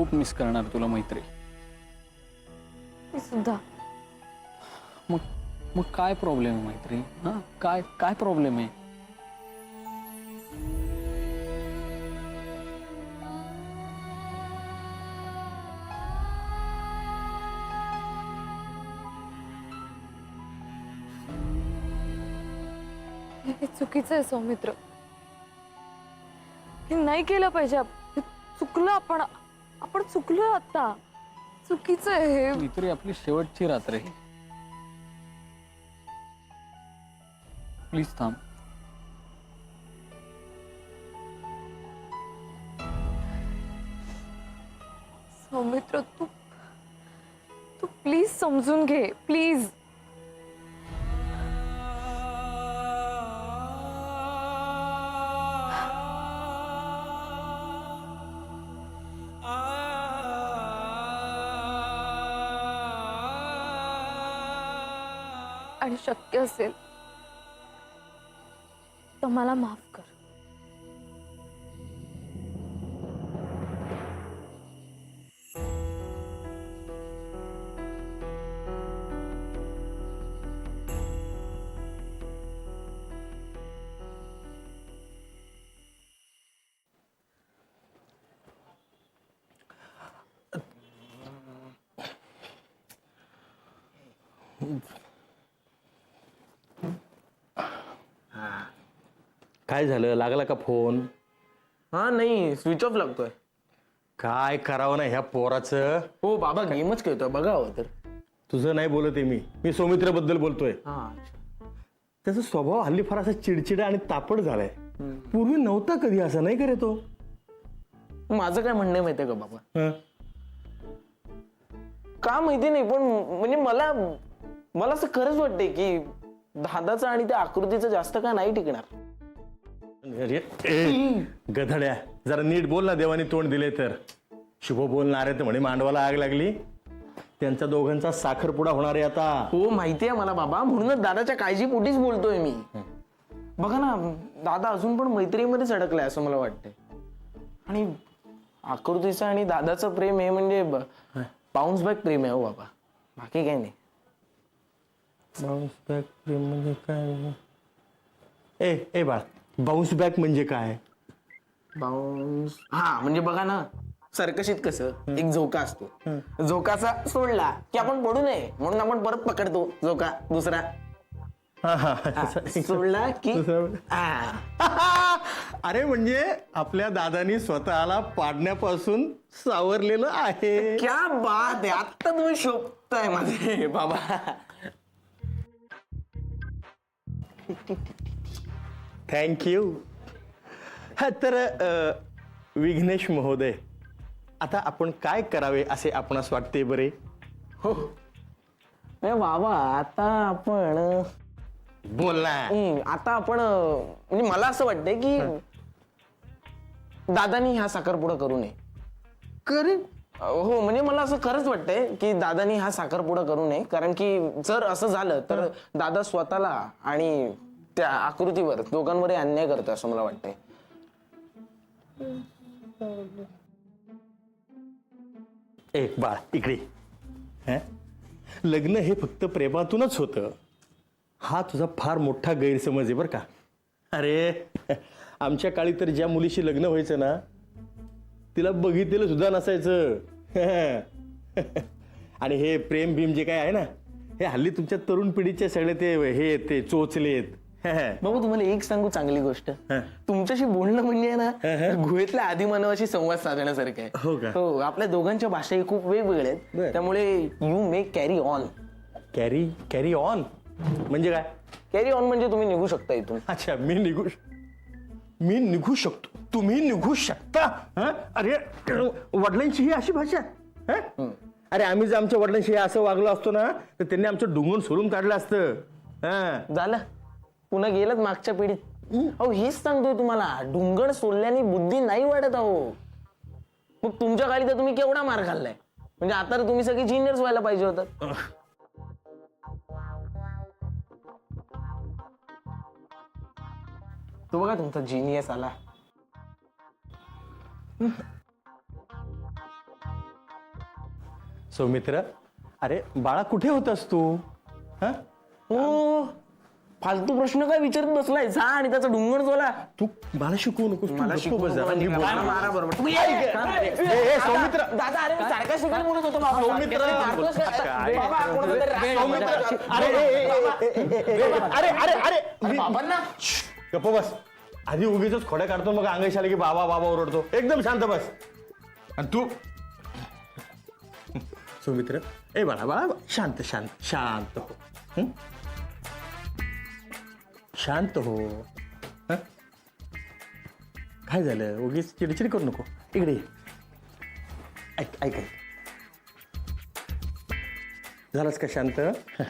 खूप मिस करणार तुला मैत्री. मी सुद्धा. मग मग काय प्रॉब्लेम आहे मैत्री? हा काय काय प्रॉब्लेम आहे? हे चुकीचं आहे सौमित्र. हे नाही केलं पाहिजे. हे चुकलं. आपण चुकलो आता. चुकीचं आहे हे. मैत्री आपली शेवटची रात्र आहे. प्लीज थांब. सौमित्र तू तू प्लीज समजून घे. प्लीज. आणि शक्य असेल तर मला माफ कर. काय झालं? लागला का फोन? हा नाही, स्विच ऑफ लागतोय. काय करावं ना ह्या पोराचं? हो बाबा, गेमच खेळतोय बघा. हो तर तुझं नाही बोलत आहे मी सौमित्र बद्दल बोलतोय. हा. त्याचा स्वभाव हल्ली फार असा चिडचिडा आणि तापड झालाय. पूर्वी नव्हता कधी असा, नाही करे तो. माझं काय म्हणणं माहितीये का बाबा? हं? का माहिती नाही, पण म्हणजे मला असं खरंच वाटतंय की दादाचं आणि त्या आकृतीचं जास्त काय नाही टिकणार. अरे गधड्या, जरा नीट बोल ना. देवानी तोंड दिले तर. शुभ बोलणार आहे तर म्हणे मांडवाला आग लागली. त्यांचा दोघांचा साखरपुडा होणार आहे आता. हो माहितीये मला बाबा, म्हणूनच दादाच्या काळजीपोटीच बोलतोय मी. बघा ना, दादा अजून पण मैत्रीमध्येच अडकलाय असं मला वाटतंय. आणि आकृतीचं आणि दादाचं प्रेम हे म्हणजे बाउन्स बॅक प्रेम आहे हो बाबा, बाकी काही नाही. बाउन्स बॅक प्रेम म्हणजे काय? ए बाळ, बाउन्स बॅक म्हणजे काय? बाउन्स, हा म्हणजे बघा ना, सर्कशीत कसं एक झोका असतो. झोकाचा सोडला की आपण पडू नये म्हणून आपण परत पकडतो झोका दुसरा. सोडला की अरे म्हणजे आपल्या दादानी स्वतःला पाडण्यापासून सावरलेलं आहे. क्या बात आहे, आता तुम्ही शोभताय माझे बाबा. थँक्यू. हा तर विघ्नेश महोदय, आता आपण काय करावे असे आपणास वाटते बरे? हो बाबा, आता आपण बोल ना. आता आपण म्हणजे मला असं वाटतंय की दादानी हा साखरपुडा करू नये. करे हो म्हणजे मला असं खरंच वाटतंय की दादानी हा साखरपुडा करू नये, कारण की जर असं झालं तर दादा स्वतःला आणि त्या आकृतीवर दोघांवरही अन्याय करतोय असं मला वाटतंय. एक बाळ इकडे. लग्न हे फक्त प्रेमातूनच होतं, हा तुझा फार मोठा गैरसमज आहे बरं का. अरे आमच्या काळी तर ज्या मुलीशी लग्न व्हायचं ना, तिला बघितलेलं सुद्धा नसायचं. आणि हे प्रेम भीम जे काय आहे ना, हे हल्ली तुमच्या तरुण पिढीचे सगळे ते चोचलेत. बाबा तुम्हाला एक सांगू चांगली गोष्ट, तुमच्याशी बोलणं म्हणजे ना गुहेतल्या आदिमानवाशी संवाद साधण्यासारखं आहे. हो का? हो, आपल्या दोघांच्या भाषाही खूप वेगवेगळ्या आहेत, त्यामुळे you may carry on. Carry on म्हणजे काय? कॅरी ऑन म्हणजे तुम्ही निघू शकता इथून. अच्छा, मी निघू शकतो, तुम्ही निघू शकता? अरे वडिलांची ही अशी भाषा? अरे आम्ही जर आमच्या वडिलांशी असं वागलो असतो ना, तर त्यांनी आमचं डुंगून सोडून काढलं असतं. झालं, पुन्हा गेलत मागच्या पिढीत. अहो हेच सांगतोय तुम्हाला, डुंगण सोडल्याने बुद्धी नाही वाढत. अहो मग तुमच्या काळी तर तुम्ही केवढा मार खाल्लाय, म्हणजे आता तर तुम्ही सगळी जिनियर्स व्हायला पाहिजे होतं. तो बघा तुमचा जीनियस आला. सौमित्र, अरे बाळा कुठे होतास तू? हा? हो, फालतू प्रश्न काय विचारत बसलाय? जा आणि त्याचा ढुंगण जोला. तू मला शिकवू नकोस, तू मला गप्प शिकवू बस जरा, मी नको, बोलतो. मारा बरोबर. तू ये. ए, सौमित्र, दादा, अरे मी sarcastically बोलत होतो बाबा. सौमित्र, काय? बाबा, कोणाचं तरी सौमित्र, अरे बाबांना गप्प बस. आधी उगीच खोड्या काढतो, मग अंगाशी आले की बाबा बाबा ओरडतो. एकदम शांत बस. आणि तू सौमित्र, ए बाळा बाळा, शांत शांत शांत हो. हं? शांत हो. हं? काय झालं? उगीच चिडचिड करू नको. इकडे ये. ऐक ऐक ऐक. झालंच का शांत? हं.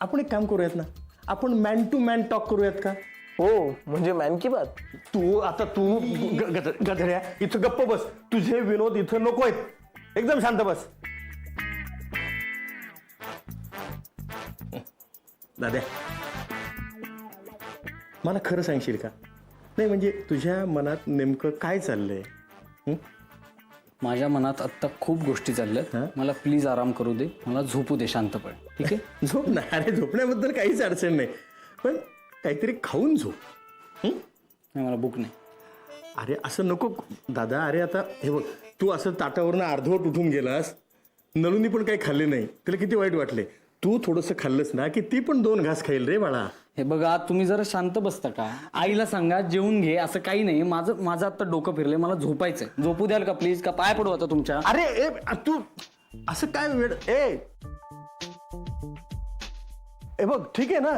आपण एक काम करूयात ना, आपण मॅन टू मॅन टॉक करूयात का? हो, म्हणजे मॅन की बात. तू गधड्या इथं गप्प बस. तुझे विनोद इथं नको आहेत. एकदम शांत बस. दाद्या, मला खरं सांगशील का? नाही म्हणजे तुझ्या मनात नेमकं काय चाललंय? माझ्या मनात आत्ता खूप गोष्टी चालल्यात. मला प्लीज आराम करू दे, मला झोपू दे शांतपणे. ठीक आहे? झोप ना. अरे झोपण्याबद्दल काहीच अडचण नाही, पण काहीतरी खाऊन झोप. नाही, मला भूक नाही. अरे असं नको दादा. अरे आता हे बघ, तू असं ताटावरनं अर्धवट उठून गेलास, नलूनी पण काही खाल्ले नाही, तिला किती वाईट वाटले. तू थोडंसं खाल्लंस ना की ती पण 2 घास खाईल रे बाळा. हे बघा, तुम्ही जरा शांत बसता का? आईला सांगा जेवून घे. असं काही नाही. माझं आता डोकं फिरलंय, मला झोपायचंय. झोपू द्याल का प्लीज? का पाय पडू आता तुमच्या? अरे तू असं काय वेळ? ए बघ, ठीक आहे ना,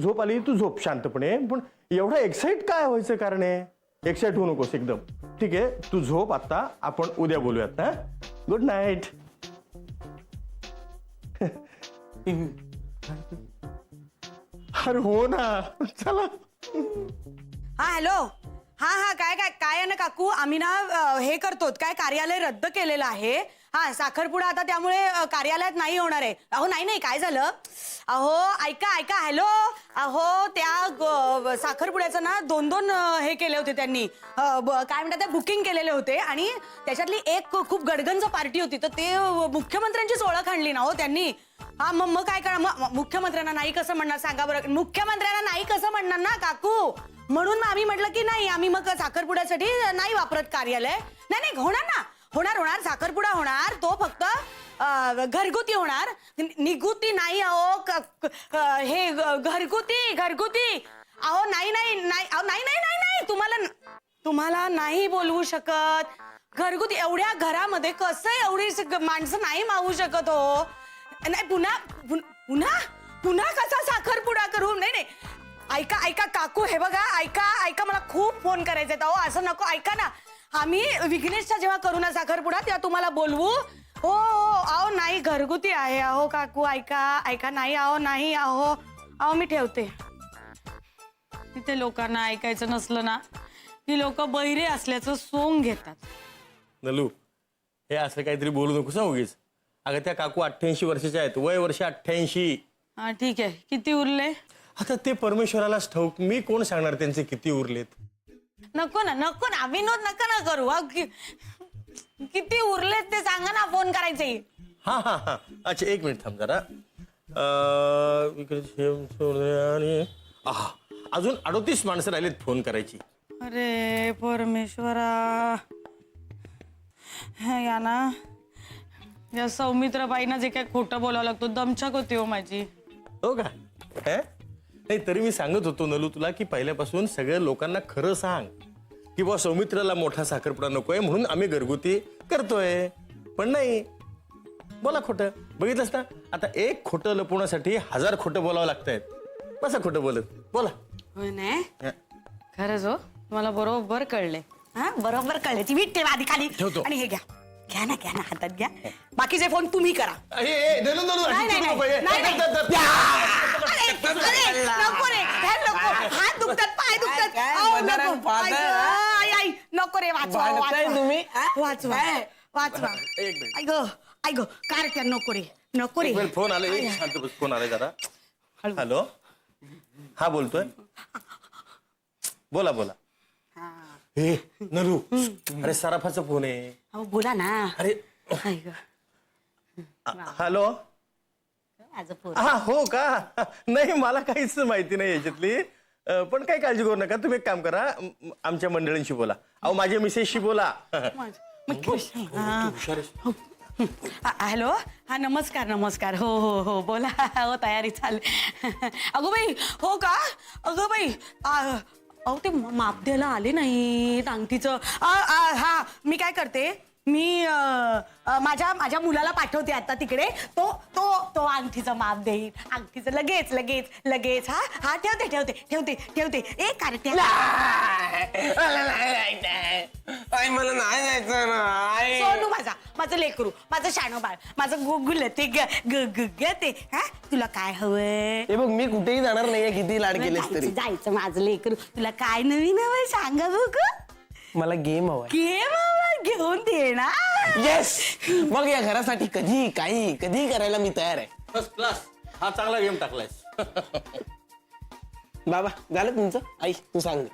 झोप आली, तू झोप शांतपणे. पण एवढा एक्साइट काय व्हायचं कारण आहे? एक्साइट होऊ नकोस एकदम. ठीक आहे, तू झोप आता, आपण उद्या बोलूयात. हा, गुड नाईट. अरे हो ना, चला. हा हॅलो. हा काय काय काय आहे ना काकू, आम्ही ना हे करतो, काय कार्यालय रद्द केलेलं आहे. हा, साखरपुडा आता त्यामुळे कार्यालयात नाही होणार आहे. अहो नाही काय झालं, अहो ऐका हॅलो. अहो त्या साखरपुड्याचं ना 2 हे केले होते त्यांनी, काय म्हणतात, बुकिंग केलेले होते. आणि त्याच्यातली एक खूप गडगंज पार्टी होती, तर ते मुख्यमंत्र्यांचीच ओळख आणली ना हो त्यांनी. हा मग काय करा, मुख्यमंत्र्यांना नाही कसं म्हणणार सांगा बरं? मुख्यमंत्र्यांना नाही कसं म्हणणार ना काकू. म्हणून मग आम्ही म्हटलं की नाही, आम्ही मग साखरपुड्यासाठी नाही वापरत कार्यालय. नाही होणार ना, होणार साखरपुडा होणार, तो फक्त घरगुती होणार, निगुती नाही. अहो हे घरगुती. अहो नाही तुम्हाला नाही बोलवू शकत. घरगुती एवढ्या घरामध्ये कसं एवढी माणसं नाही मावू शकत हो. नाही पुन्हा कसा साखरपुडा करू? नाही ऐका काकू, हे बघा, ऐका मला खूप फोन करायचे. अहो असं नको. ऐका ना, आम्ही विघ्नेशचा जेव्हा करू ना साखरपुडा तेव्हा तुम्हाला बोलवू. हो अहो नाही, घरगुती आहे. अहो काकू ऐका नाही. अहो मी ठेवते. तिथे लोकांना ऐकायचं नसलं ना, ती लोक बहिरे असल्याचं सोंग घेतात. नलू, हे असं काहीतरी बोलू नकोस उगीच. अगं त्या काकू 88 वर्षाच्या आहेत, वय वर्ष 88. हा ठीक आहे, किती उरले? आता ते परमेश्वरालाच ठाऊक, मी कोण सांगणार त्यांचे किती उरलेत. नको ना विनोद नका ना करू. किती उरलेत ते सांगा ना, फोन करायचे. हा अच्छा, 1 मिनिट थांब जरा. आणि अजून 38 माणसं राहिलेत फोन करायची. अरे परमेश्वरा, या ना या सौमित्रबाईंना जे काय खोटं बोलावं लागतो, दमछाक होती हो माझी. हो का? नाही तरी मी सांगत होतो नलू तुला की पहिल्यापासून सगळ्या लोकांना खरं सांग की बा सौमित्राला मोठा साखरपुडा नकोय म्हणून आम्ही घरगुती करतोय. पण नाही, बोला खोटं. बघितलंस ना, आता एक खोटं लपवण्यासाठी 1000 खोटं बोलावं लागतायत. बसा खोटं बोलत, बोला. होय नाही खरंच हो, तुम्हाला बरोबर कळले. हा बरोबर कळले. ती वीट ठेवा आधी खाली. ठेवतो. आणि हे घ्या ना हातात घ्या. बाकीचे फोन तुम्ही करा. नाही. नको रे, हात दुखतात, पाय दुखतात. नको रे, वाचवा. ऐक काय त्या नको रे. फोन आले, शांत बस. फोन आले जरा. हॅलो, हा बोलतोय. बोला. हे नलू, अरे सराफाचा फोन आहे. बोला ना. अरे हॅलो. माझं पोर. हा हो का. नाही मला काहीच माहिती नाही याच्यातली. पण काही काळजी करू नका. तुम्ही एक काम करा, आमच्या मंडळींशी बोला. अहो माझ्या मिसेसशी बोला. हॅलो. हा नमस्कार नमस्कार. हो हो हो बोला. हो तयारी चालू. अगो बाई. हो का. अगं बाई. अहो ते माप द्यायला आले नाहीत अंगठीचं. हा मी काय करते, मी माझ्या मुलाला पाठवते आता तिकडे. तो तो तो अंगठीचं माप देईल. अंगठीचं लगेच लगेच लगेच. हा हा ठेवते ठेवते ठेवते ठेवते. ए कार्ट्या. मला नाही जायचं ना. सोनू माझं लेकरू, माझं शाणो बाळ, माझं गुगुल ते ते. हा तुला काय हवंय. हे बघ मी कुठेही जाणार नाहीये, किती लाड केलेस तरी. जायचं माझं लेकरू. तुला काय नवीन हवंय सांगा बघू. मला गेम हवाय. गेम घेऊन दे ना. येस. मग या घरासाठी कधी काही कधी करायला मी तयार आहे. First class. हा चांगला गेम टाकलायस. बाबा झालं तुमचं. आई तू सांग.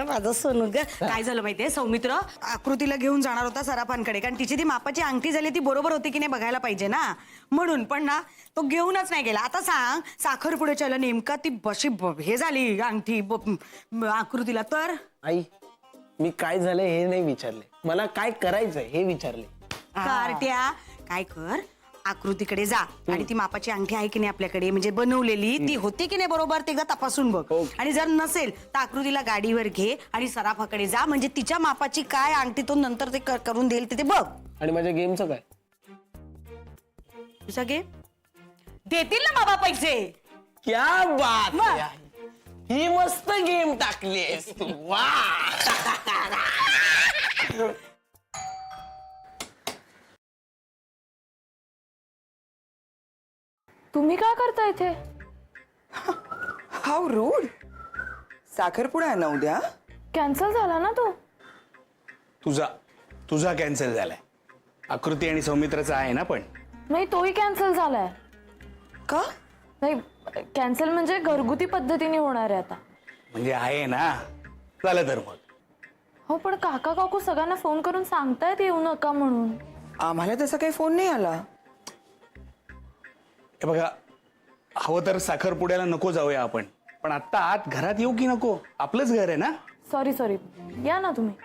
माझं सोनू ग. काय झालं माहितीये, सौमित्र आकृतीला घेऊन जाणार होता सराफांकडे, कारण तिची ती मापाची अंगठी झाली, ती बरोबर होती की नाही बघायला पाहिजे ना म्हणून. पण ना तो घेऊनच नाही गेला. आता सांग साखरपुड्याच्याला नेमका ती बशी हे झाली अंगठी आकृतीला. तर आई मी काय झालंय हे नाही विचारले, मला काय करायचंय हे विचारले. कार्ट्या काय कर, आकृतीकडे जा आणि ती मापाची अंगठी आहे की नाही आपल्याकडे, म्हणजे बनवलेली ती होती की नाही बरोबर ते तपासून बघ. आणि जर नसेल तर आकृतीला गाडीवर घे आणि सराफाकडे जा, म्हणजे तिच्या मापाची काय अंगठी तो नंतर ते करून देईल ते बघ. आणि माझ्या गेमचं काय. तुझा गेम देतील ना बाबा पैसे. क्या बात वा. आहे. ही मस्त गेम टाकलीस. वा. तुम्ही काय करता इथे. How rude. साखरपुडा आहे ना उद्या. कॅन्सल झाला ना तो. तुझा कॅन्सल झालाय. आकृती आणि सौमित्राचा आहे ना. पण नाही तोही कॅन्सल झालाय. का. नाही कॅन्सल म्हणजे घरगुती पद्धतीने होणार आहे आता. म्हणजे आहे ना. झालं तर मग. हो पण काका काकू सगळ्यांना फोन करून सांगतायत येऊ नका म्हणून. आम्हाला तसा काही फोन नाही आला. हे बघा, हवं तर साखरपुड्याला नको जाऊया आपण, पण आत्ता आत घरात येऊ की नको. आपलंच घर आहे ना. सॉरी या ना तुम्ही.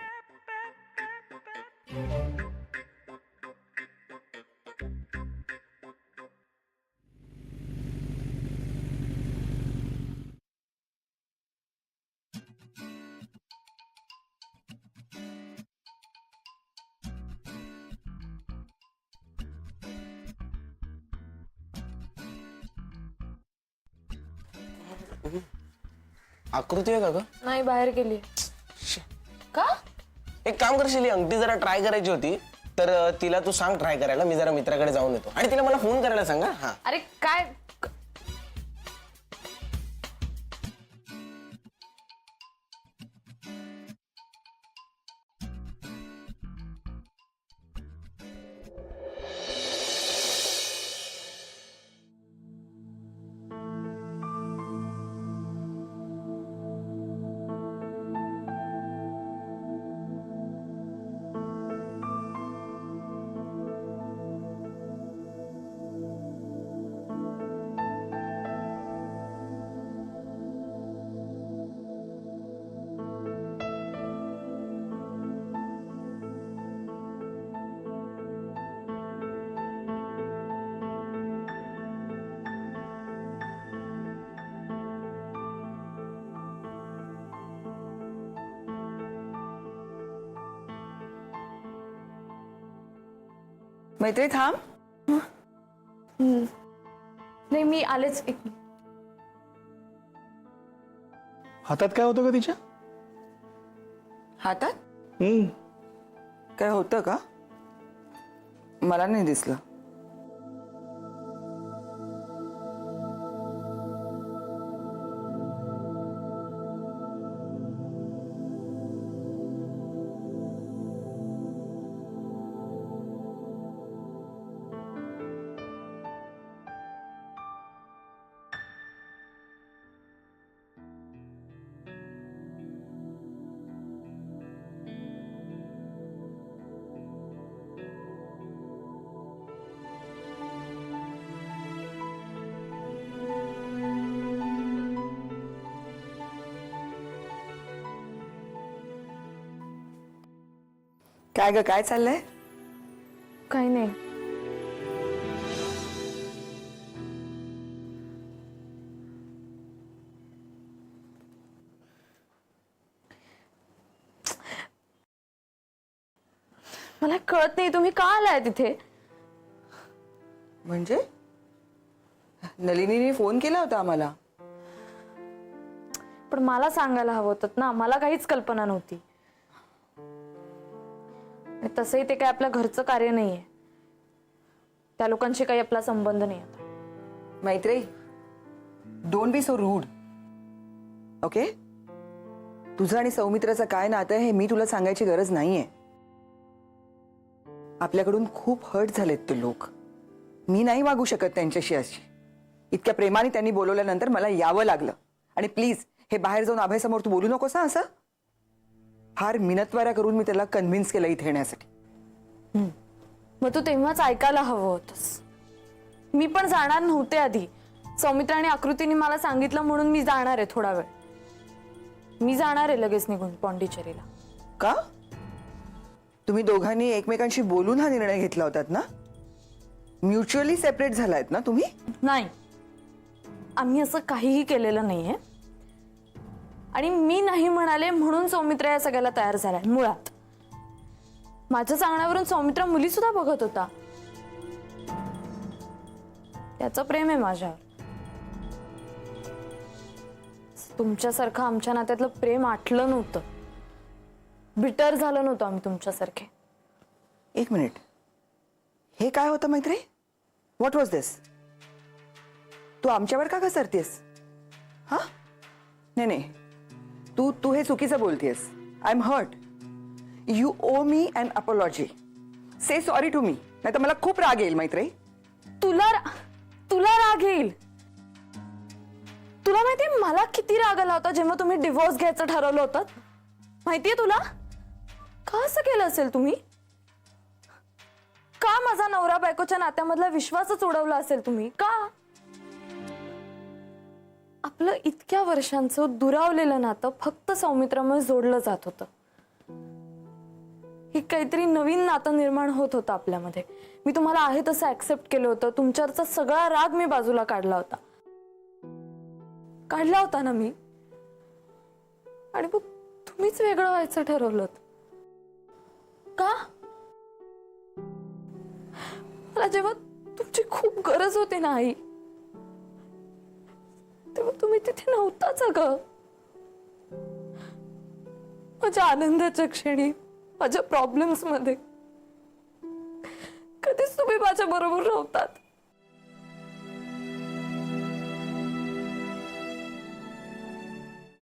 आकृती आहे का ग. नाही बाहेर गेली. का. एक काम करशील, ही अंगठी जरा ट्राय करायची होती, तर तिला तू सांग ट्राय करायला. मी जरा मित्राकडे जाऊन येतो आणि तिला मला फोन करायला सांगा. हा अरे काय. मैत्री थांब. नाही मी आलेच. एक हातात काय होतं का तिच्या. हातात काय होतं का. मला नाही दिसलं. काय ग, काय चाललंय? काही नाही. मला कळत नाही तुम्ही का आलाय तिथे. म्हणजे नलिनीने फोन केला होता आम्हाला. पण मला सांगायला हवं होतं ना, मला काहीच कल्पना नव्हती. आणि तसंही ते काय आपल्या घरचं कार्य नाहीये, त्या लोकांशी काही आपला संबंध नाही आता. Maitri, don't be so rude. Okay, तुझं आणि सौमित्राचं काय नातं आहे हे मी तुला सांगायची गरज नाहीये. आपल्याकडून खूप हर्ट झालेत ते लोक. मी नाही वागू शकत त्यांच्याशी अशी. इतक्या प्रेमाने त्यांनी बोलवल्यानंतर मला यावं लागलं. आणि प्लीज हे बाहेर जाऊन अभयसमोर तू बोलू नकोस हा असं. फार मिनतवाऱ्या करून मी त्याला कन्व्हिन्स केलं इथे येण्यासाठी. मग तू तेव्हाच ऐकायला हवं होतंस. मी पण जाणार नव्हते आधी. सौमित्र आणि आकृतीने मला सांगितलं म्हणून मी जाणार आहे. थोडा वेळ मी जाणार आहे लगेच निघून पॉंडिचेरीला. का? तुम्ही दोघांनी एकमेकांशी बोलून हा निर्णय घेतला होतात ना? म्युच्युअली सेपरेट झालायत ना तुम्ही? नाही, आम्ही असं काहीही केलेलं नाहीये. आणि मी नाही म्हणाले म्हणून सौमित्र या सगळ्याला तयार झालाय. मुळात माझ्या सांगण्यावरून सौमित्र मुली सुद्धा बघत होता. त्याचं प्रेम आहे माझ्यावर. तुमच्यासारखं आमच्या नात्यातलं प्रेम आटलं नव्हतं, बिटर झालं नव्हतं आम्ही तुमच्यासारखे. एक मिनिट, हे काय होतं मैत्री? व्हॉट वॉज दिस? तू आमच्यावर का घसरतेस? हा, नाही नाही, तू हे चुकीचं बोलतेस. I am hurt. You owe me an apology. Say sorry to me, नाही तर मला खूप राग येईल मैत्री. तुला राग येईल. तुला माहितीये मला किती राग आला होता जेव्हा तुम्ही डिवोर्स घ्यायचं ठरवलं होतं? माहितीये तुला? का असं केलं असेल तुम्ही? का माझा नवरा बायकोच्या नात्यामधला विश्वासच उडवला असेल तुम्ही? का? आपलं इतक्या वर्षांचं दुरावलेलं नातं फक्त सौमित्रामुळे जोडलं जात होतं. ही काहीतरी नवीन नातं निर्माण होत होतं आपल्यामध्ये. मी तुम्हाला आहे तसं ऍक्सेप्ट केलं होतं. तुमच्यावरचा सगळा राग मी बाजूला काढला होता ना मी. आणि मग तुम्हीच वेगळं व्हायचं ठरवलं का? मला जेव्हा तुमची खूप गरज होती ना आई, तेव्हा तुम्ही तिथे नव्हताच अगं. माझ्या आनंदाच्या क्षणी, माझ्या प्रॉब्लेम्स मध्ये कधीच तुम्ही माझ्या बरोबर नव्हतात.